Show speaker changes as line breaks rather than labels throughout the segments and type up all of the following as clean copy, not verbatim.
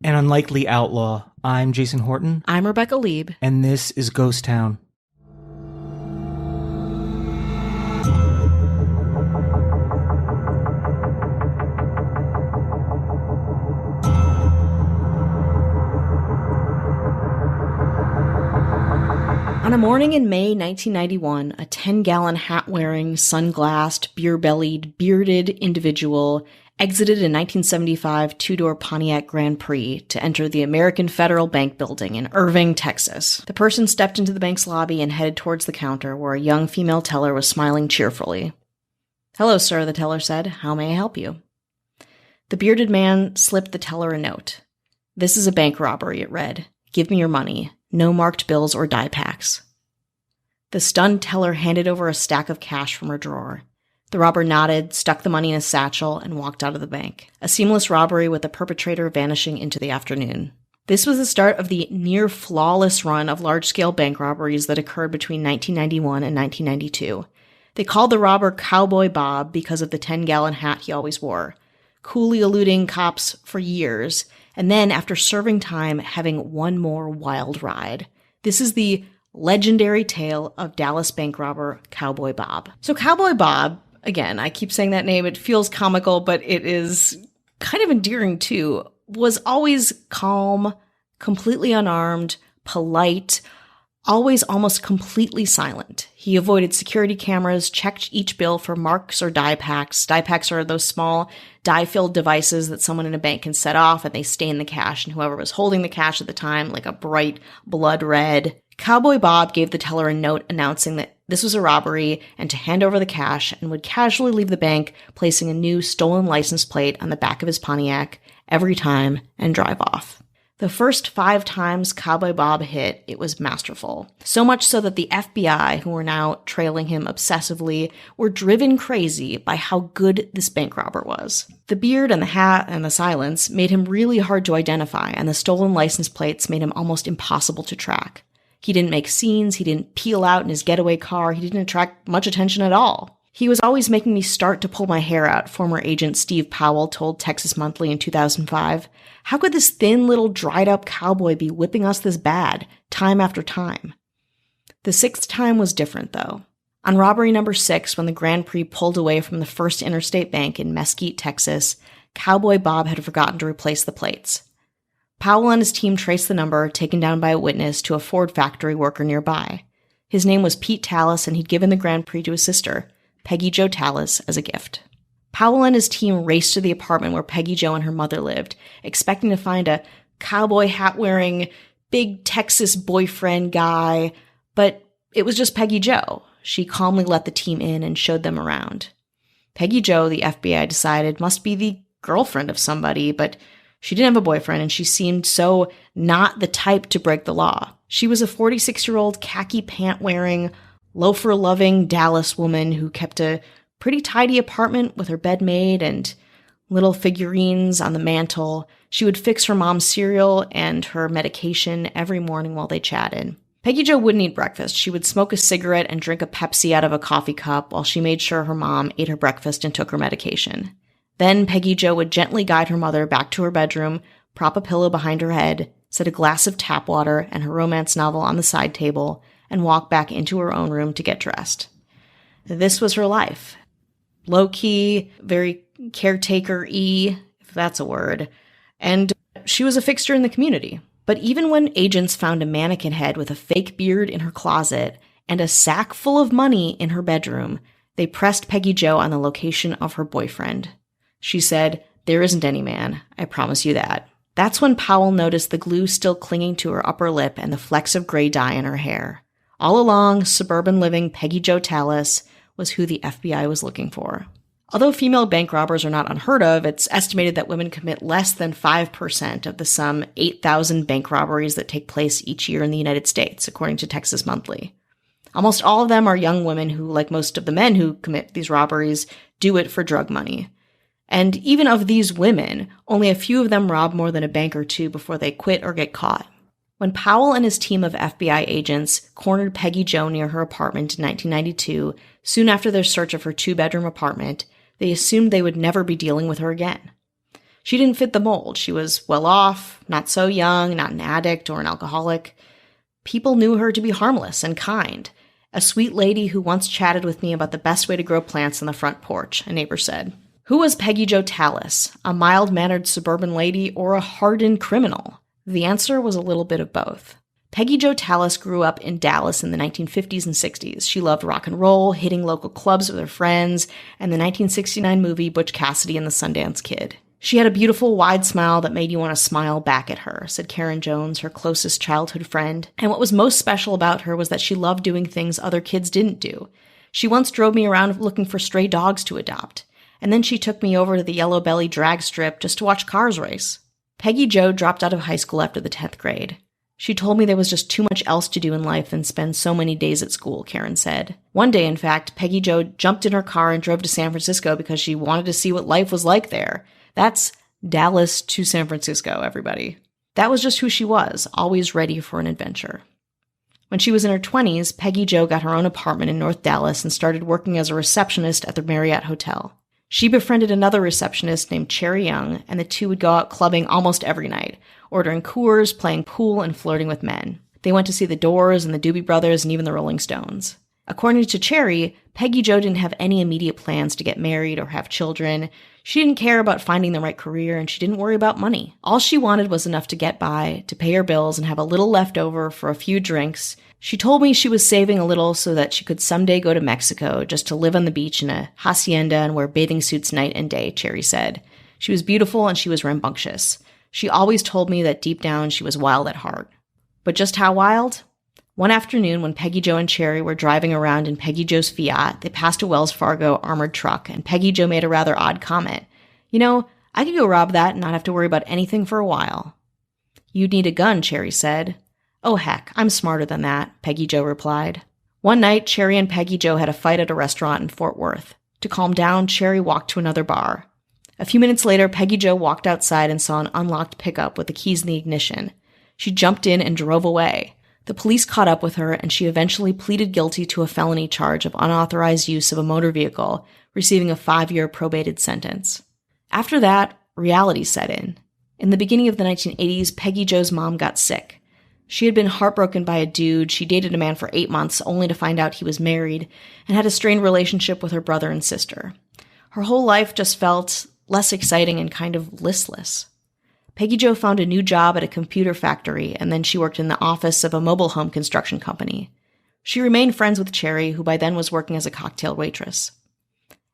An Unlikely Outlaw. I'm Jason Horton.
I'm Rebecca Lieb.
And this is Ghost Town.
On a morning in May 1991, a 10-gallon hat-wearing, sunglassed, beer-bellied, bearded individual exited a 1975 two-door Pontiac Grand Prix to enter the American Federal Bank building in Irving, Texas. The person stepped into the bank's lobby and headed towards the counter, where a young female teller was smiling cheerfully. "Hello, sir," the teller said. "How may I help you?" The bearded man slipped the teller a note. "This is a bank robbery," it read. "Give me your money. No marked bills or die packs." The stunned teller handed over a stack of cash from her drawer. The robber nodded, stuck the money in a satchel, and walked out of the bank. A seamless robbery with the perpetrator vanishing into the afternoon. This was the start of the near-flawless run of large-scale bank robberies that occurred between 1991 and 1992. They called the robber Cowboy Bob because of the 10-gallon hat he always wore, coolly eluding cops for years, and then, after serving time, having one more wild ride. This is the legendary tale of Dallas bank robber Cowboy Bob. So Cowboy Bob, again, I keep saying that name, it feels comical, but it is kind of endearing too, was always calm, completely unarmed, polite, always almost completely silent. He avoided security cameras, checked each bill for marks or die packs. Die packs are those small dye-filled devices that someone in a bank can set off and they stain the cash, and whoever was holding the cash at the time, like a bright blood red. Cowboy Bob gave the teller a note announcing that this was a robbery and to hand over the cash, and would casually leave the bank, placing a new stolen license plate on the back of his Pontiac every time and drive off. The first 5 times Cowboy Bob hit, it was masterful. So much so that the FBI, who were now trailing him obsessively, were driven crazy by how good this bank robber was. The beard and the hat and the silence made him really hard to identify, and the stolen license plates made him almost impossible to track. He didn't make scenes, he didn't peel out in his getaway car, he didn't attract much attention at all. He was always making me start to pull my hair out, former agent Steve Powell told Texas Monthly in 2005. How could this thin little dried-up cowboy be whipping us this bad, time after time? The 6th time was different, though. On robbery number 6, when the Grand Prix pulled away from the First Interstate Bank in Mesquite, Texas, Cowboy Bob had forgotten to replace the plates. Powell and his team traced the number, taken down by a witness, to a Ford factory worker nearby. His name was Pete Tallis, and he'd given the Grand Prix to his sister, Peggy Jo Tallis, as a gift. Powell and his team raced to the apartment where Peggy Jo and her mother lived, expecting to find a cowboy hat-wearing, big Texas boyfriend guy, but it was just Peggy Jo. She calmly let the team in and showed them around. Peggy Jo, the FBI decided, must be the girlfriend of somebody, but she didn't have a boyfriend, and she seemed so not the type to break the law. She was a 46-year-old khaki pant-wearing, loafer-loving Dallas woman who kept a pretty tidy apartment with her bed made and little figurines on the mantle. She would fix her mom's cereal and her medication every morning while they chatted. Peggy Jo wouldn't eat breakfast. She would smoke a cigarette and drink a Pepsi out of a coffee cup while she made sure her mom ate her breakfast and took her medication. Then Peggy Jo would gently guide her mother back to her bedroom, prop a pillow behind her head, set a glass of tap water and her romance novel on the side table, and walk back into her own room to get dressed. This was her life. Low-key, very caretaker-y, if that's a word, and she was a fixture in the community. But even when agents found a mannequin head with a fake beard in her closet and a sack full of money in her bedroom, they pressed Peggy Jo on the location of her boyfriend. She said, "There isn't any man, I promise you that." That's when Powell noticed the glue still clinging to her upper lip and the flecks of gray dye in her hair. All along, suburban living Peggy Jo Tallis was who the FBI was looking for. Although female bank robbers are not unheard of, it's estimated that women commit less than 5% of the some 8,000 bank robberies that take place each year in the United States, according to Texas Monthly. Almost all of them are young women who, like most of the men who commit these robberies, do it for drug money. And even of these women, only a few of them rob more than a bank or two before they quit or get caught. When Powell and his team of FBI agents cornered Peggy Jo near her apartment in 1992, soon after their search of her 2-bedroom apartment, they assumed they would never be dealing with her again. She didn't fit the mold. She was well off, not so young, not an addict or an alcoholic. People knew her to be harmless and kind. A sweet lady who once chatted with me about the best way to grow plants on the front porch, a neighbor said. Who was Peggy Jo Tallis? A mild-mannered suburban lady or a hardened criminal? The answer was a little bit of both. Peggy Jo Tallis grew up in Dallas in the 1950s and 60s. She loved rock and roll, hitting local clubs with her friends, and the 1969 movie Butch Cassidy and the Sundance Kid. She had a beautiful, wide smile that made you want to smile back at her, said Karen Jones, her closest childhood friend. And what was most special about her was that she loved doing things other kids didn't do. She once drove me around looking for stray dogs to adopt. And then she took me over to the Yellow Belly drag strip just to watch cars race. Peggy Jo dropped out of high school after the 10th grade. She told me there was just too much else to do in life than spend so many days at school, Karen said. One day, in fact, Peggy Jo jumped in her car and drove to San Francisco because she wanted to see what life was like there. That's Dallas to San Francisco, everybody. That was just who she was, always ready for an adventure. When she was in her 20s, Peggy Jo got her own apartment in North Dallas and started working as a receptionist at the Marriott Hotel. She befriended another receptionist named Cherry Young, and the two would go out clubbing almost every night, ordering Coors, playing pool, and flirting with men. They went to see the Doors and the Doobie Brothers and even the Rolling Stones. According to Cherry, Peggy Jo didn't have any immediate plans to get married or have children. She didn't care about finding the right career, and she didn't worry about money. All she wanted was enough to get by, to pay her bills, and have a little left over for a few drinks. She told me she was saving a little so that she could someday go to Mexico just to live on the beach in a hacienda and wear bathing suits night and day, Cherry said. She was beautiful and she was rambunctious. She always told me that deep down she was wild at heart. But just how wild? One afternoon when Peggy Jo and Cherry were driving around in Peggy Jo's Fiat, they passed a Wells Fargo armored truck, and Peggy Jo made a rather odd comment. You know, I could go rob that and not have to worry about anything for a while. You'd need a gun, Cherry said. Oh heck, I'm smarter than that, Peggy Jo replied. One night, Cherry and Peggy Jo had a fight at a restaurant in Fort Worth. To calm down, Cherry walked to another bar. A few minutes later, Peggy Jo walked outside and saw an unlocked pickup with the keys in the ignition. She jumped in and drove away. The police caught up with her, and she eventually pleaded guilty to a felony charge of unauthorized use of a motor vehicle, receiving a 5-year probated sentence. After that, reality set in. In the beginning of the 1980s, Peggy Jo's mom got sick. She had been heartbroken by a dude. She dated a man for 8 months, only to find out he was married, and had a strained relationship with her brother and sister. Her whole life just felt less exciting and kind of listless. Peggy Jo found a new job at a computer factory, and then she worked in the office of a mobile home construction company. She remained friends with Cherry, who by then was working as a cocktail waitress.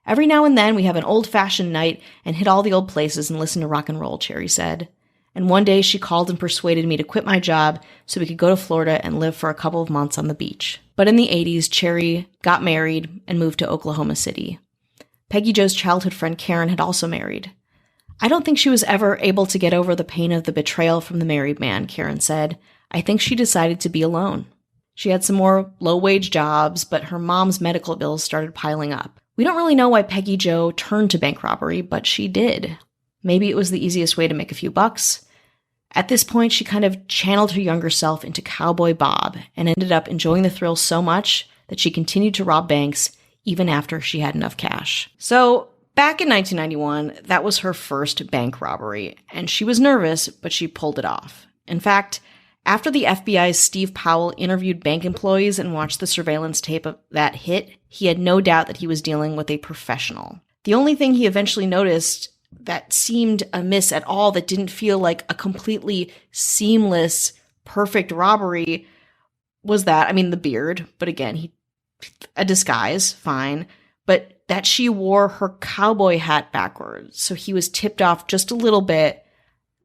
Every now and then we have an old-fashioned night and hit all the old places and listen to rock and roll, Cherry said. And one day she called and persuaded me to quit my job so we could go to Florida and live for a couple of months on the beach. But in the 80s, Cherry got married and moved to Oklahoma City. Peggy Jo's childhood friend Karen had also married. I don't think she was ever able to get over the pain of the betrayal from the married man, Karen said. I think she decided to be alone. She had some more low-wage jobs, but her mom's medical bills started piling up. We don't really know why Peggy Jo turned to bank robbery, but she did. Maybe it was the easiest way to make a few bucks. At this point, she kind of channeled her younger self into Cowboy Bob and ended up enjoying the thrill so much that she continued to rob banks even after she had enough cash. So, back in 1991, that was her first bank robbery, and she was nervous, but she pulled it off. In fact, after the FBI's Steve Powell interviewed bank employees and watched the surveillance tape of that hit, he had no doubt that he was dealing with a professional. The only thing he eventually noticed that seemed amiss at all, that didn't feel like a completely seamless, perfect robbery, was the beard. But again, a disguise, fine. But that she wore her cowboy hat backwards. So he was tipped off just a little bit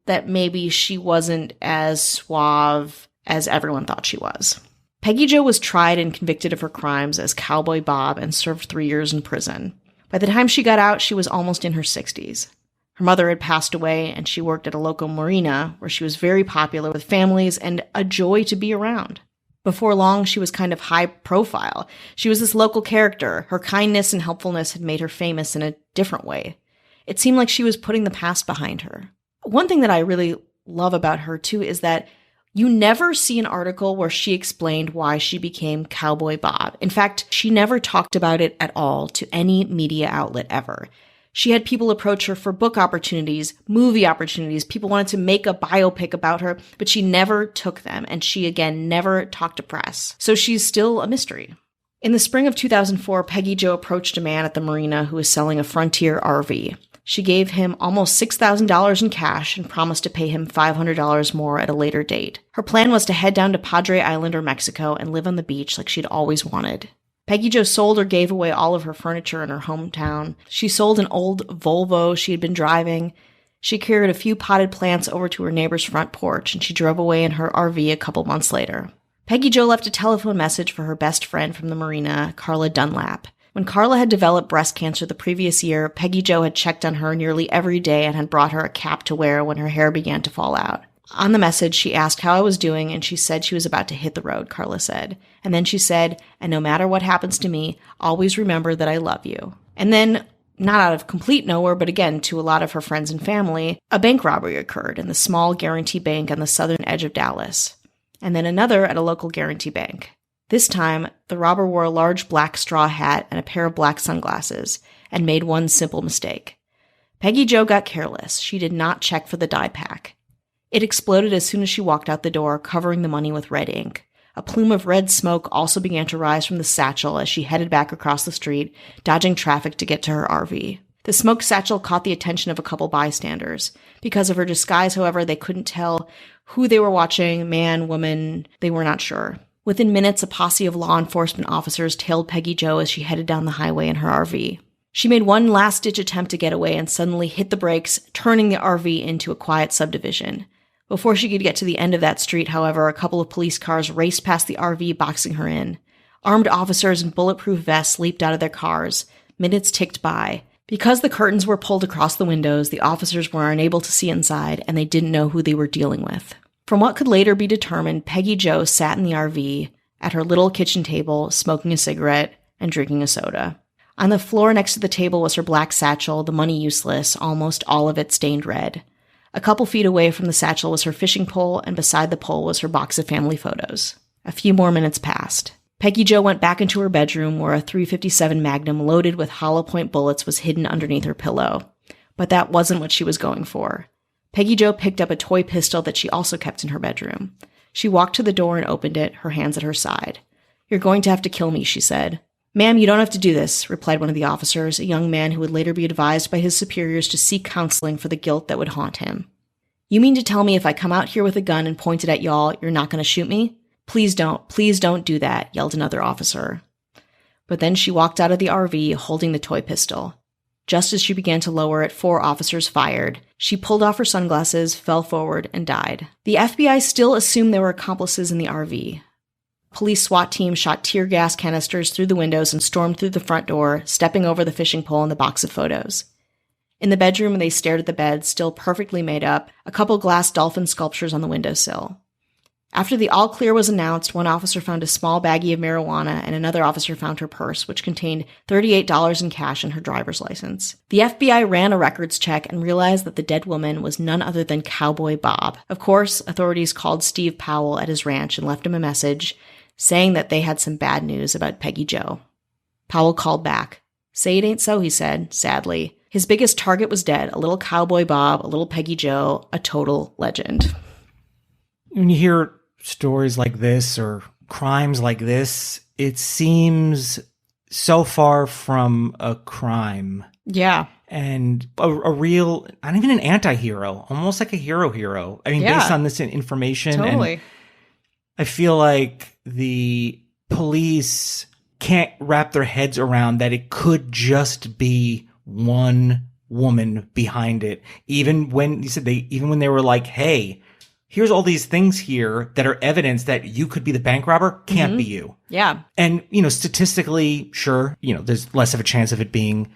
that maybe she wasn't as suave as everyone thought she was. Peggy Jo was tried and convicted of her crimes as Cowboy Bob and served 3 years in prison. By the time she got out, she was almost in her 60s. Her mother had passed away, and she worked at a local marina where she was very popular with families and a joy to be around. Before long, she was kind of high profile. She was this local character. Her kindness and helpfulness had made her famous in a different way. It seemed like she was putting the past behind her. One thing that I really love about her, too, is that you never see an article where she explained why she became Cowboy Bob. In fact, she never talked about it at all to any media outlet ever. She had people approach her for book opportunities, movie opportunities. People wanted to make a biopic about her, but she never took them. And she, again, never talked to press. So she's still a mystery. In the spring of 2004, Peggy Jo approached a man at the marina who was selling a Frontier RV. She gave him almost $6,000 in cash and promised to pay him $500 more at a later date. Her plan was to head down to Padre Island or Mexico and live on the beach like she'd always wanted. Peggy Jo sold or gave away all of her furniture in her hometown. She sold an old Volvo she had been driving. She carried a few potted plants over to her neighbor's front porch, and she drove away in her RV a couple months later. Peggy Jo left a telephone message for her best friend from the marina, Carla Dunlap. When Carla had developed breast cancer the previous year, Peggy Jo had checked on her nearly every day and had brought her a cap to wear when her hair began to fall out. On the message, she asked how I was doing, and she said she was about to hit the road, Carla said. And then she said, and no matter what happens to me, always remember that I love you. And then, not out of complete nowhere, but again, to a lot of her friends and family, a bank robbery occurred in the small Guarantee Bank on the southern edge of Dallas. And then another at a local Guarantee Bank. This time, the robber wore a large black straw hat and a pair of black sunglasses, and made one simple mistake. Peggy Jo got careless. She did not check for the dye pack. It exploded as soon as she walked out the door, covering the money with red ink. A plume of red smoke also began to rise from the satchel as she headed back across the street, dodging traffic to get to her RV. The smoke satchel caught the attention of a couple bystanders. Because of her disguise, however, they couldn't tell who they were watching, man, woman, they were not sure. Within minutes, a posse of law enforcement officers tailed Peggy Jo as she headed down the highway in her RV. She made one last-ditch attempt to get away and suddenly hit the brakes, turning the RV into a quiet subdivision. Before she could get to the end of that street, however, a couple of police cars raced past the RV, boxing her in. Armed officers in bulletproof vests leaped out of their cars. Minutes ticked by. Because the curtains were pulled across the windows, the officers were unable to see inside, and they didn't know who they were dealing with. From what could later be determined, Peggy Jo sat in the RV at her little kitchen table, smoking a cigarette and drinking a soda. On the floor next to the table was her black satchel, the money useless, almost all of it stained red. A couple feet away from the satchel was her fishing pole, and beside the pole was her box of family photos. A few more minutes passed. Peggy Jo went back into her bedroom where a .357 Magnum loaded with hollow point bullets was hidden underneath her pillow. But that wasn't what she was going for. Peggy Jo picked up a toy pistol that she also kept in her bedroom. She walked to the door and opened it, her hands at her side. "You're going to have to kill me," she said. "Ma'am, you don't have to do this," replied one of the officers, a young man who would later be advised by his superiors to seek counseling for the guilt that would haunt him. "You mean to tell me if I come out here with a gun and point it at y'all, you're not going to shoot me?" Please don't do that," yelled another officer. But then she walked out of the RV holding the toy pistol. Just as she began to lower it, 4 officers fired. She pulled off her sunglasses, fell forward, and died. The FBI still assumed there were accomplices in the RV. Police SWAT team shot tear gas canisters through the windows and stormed through the front door, stepping over the fishing pole and the box of photos. In the bedroom, they stared at the bed, still perfectly made up, a couple glass dolphin sculptures on the windowsill. After the all-clear was announced, one officer found a small baggie of marijuana and another officer found her purse, which contained $38 in cash and her driver's license. The FBI ran a records check and realized that the dead woman was none other than Cowboy Bob. Of course, authorities called Steve Powell at his ranch and left him a message saying that they had some bad news about Peggy Jo. Powell called back. "Say it ain't so," he said, sadly. His biggest target was dead, a little Cowboy Bob, a little Peggy Jo, a total legend.
When you hear stories like this or crimes like this, it seems so far from a crime.
Yeah.
And a real, not even an anti-hero, almost like a hero. I mean, based on this information.
Totally.
And I feel like the police can't wrap their heads around that it could just be one woman behind it. Even when they were like, "Hey, here's all these things here that are evidence that you could be the bank robber," can't be you.
Yeah.
And, statistically, sure, there's less of a chance of it being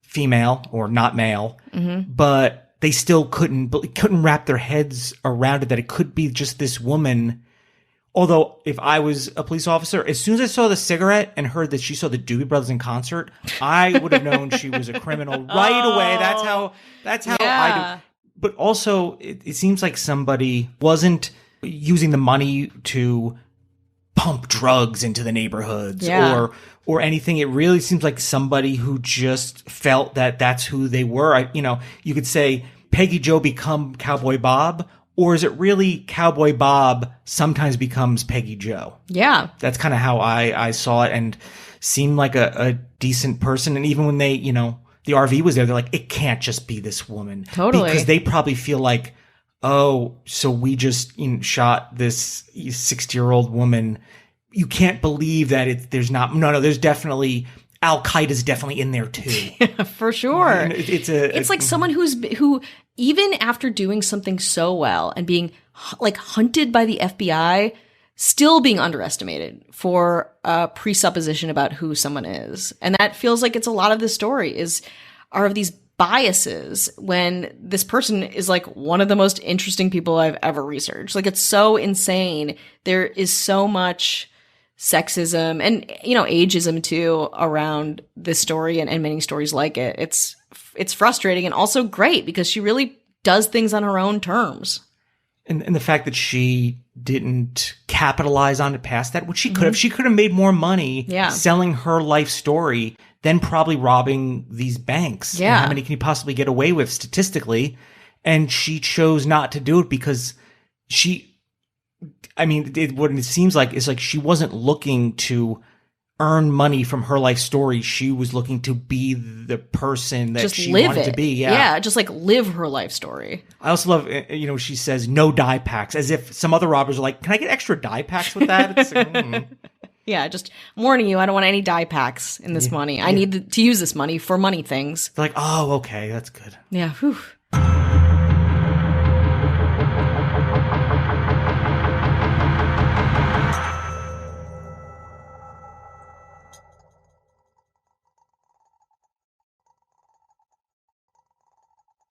female or not male, but they still couldn't wrap their heads around it that it could be just this woman. Although if I was a police officer, as soon as I saw the cigarette and heard that she saw the Doobie Brothers in concert, I would have known she was a criminal right away. That's how I do. But also, it seems like somebody wasn't using the money to pump drugs into the neighborhoods
Yeah.
or anything. It really seems like somebody who just felt that that's who they were. You could say Peggy Joe become Cowboy Bob, or is it really Cowboy Bob sometimes becomes Peggy Joe?
Yeah.
That's kind of how I saw it, and seemed like a decent person. And even when they, the RV was there, they're like, it can't just be this woman.
Totally.
Because they probably feel like, oh, so we just shot this 60-year-old woman. You can't believe that there's definitely, Al-Qaeda's definitely in there too.
For sure.
And
it's like someone who, even after doing something so well and being like hunted by the FBI, still being underestimated for a presupposition about who someone is. And that feels like it's a lot of the story are of these biases when this person is like one of the most interesting people I've ever researched. Like, it's so insane. There is so much sexism and, ageism too around this story and many stories like it. It's frustrating and also great because she really does things on her own terms.
And the fact that she didn't capitalize on it past that, which she could have. She could have made more money selling her life story than probably robbing these banks.
Yeah.
And how many can you possibly get away with statistically? And she chose not to do it because what it seems like is like she wasn't looking to earn money from her life story. She was looking to be the person that she wanted to be.
Yeah, just like live her life story.
I also love, she says no dye packs, as if some other robbers are like, can I get extra dye packs with that? It's like,
Yeah, just warning you, I don't want any dye packs in this money. I need to use this money for money things.
They're like, oh, okay, that's good.
Yeah, whew.